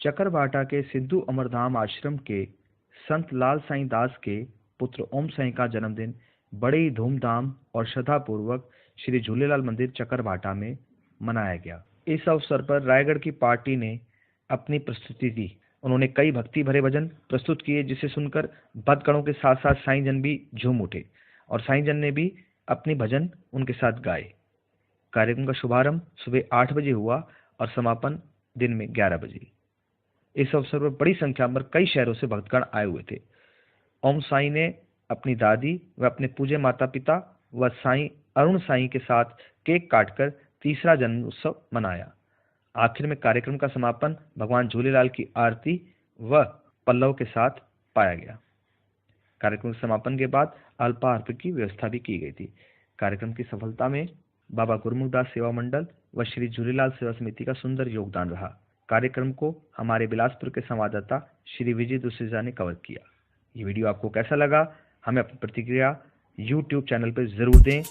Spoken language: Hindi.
चकरभाटा के सिद्धू अमरधाम आश्रम के संत लाल साईं दास के पुत्र ओम साईं का जन्मदिन बड़े ही धूमधाम और श्रद्धापूर्वक श्री झूलेलाल मंदिर चकरभाटा में मनाया गया। इस अवसर पर रायगढ़ की पार्टी ने अपनी प्रस्तुति दी। उन्होंने कई भक्ति भरे भजन प्रस्तुत किए, जिसे सुनकर भक्तगणों के साथ साथ साईं जन भी झूम उठे और साईं जन ने भी अपनी भजन उनके साथ गाए। कार्यक्रम का शुभारंभ सुबह 8 बजे हुआ और समापन दिन में 11 बजे। इस अवसर पर बड़ी संख्या में कई शहरों से भक्तगण आए हुए थे। ओम साईं ने अपनी दादी व अपने पूज्य माता पिता व साईं अरुण साईं के साथ केक काटकर तीसरा जन्म उत्सव मनाया। आखिर में कार्यक्रम का समापन भगवान झूलेलाल की आरती व पल्लव के साथ पाया गया। कार्यक्रम के समापन के बाद अल्पाहार की व्यवस्था भी की गई थी। कार्यक्रम की सफलता में बाबा गुरमुखदास सेवा मंडल व श्री झूलेलाल सेवा समिति का सुंदर योगदान रहा। कार्यक्रम को हमारे बिलासपुर के संवाददाता श्री विजय दुसेजा ने कवर किया। ये वीडियो आपको कैसा लगा, हमें अपनी प्रतिक्रिया YouTube चैनल पर जरूर दें।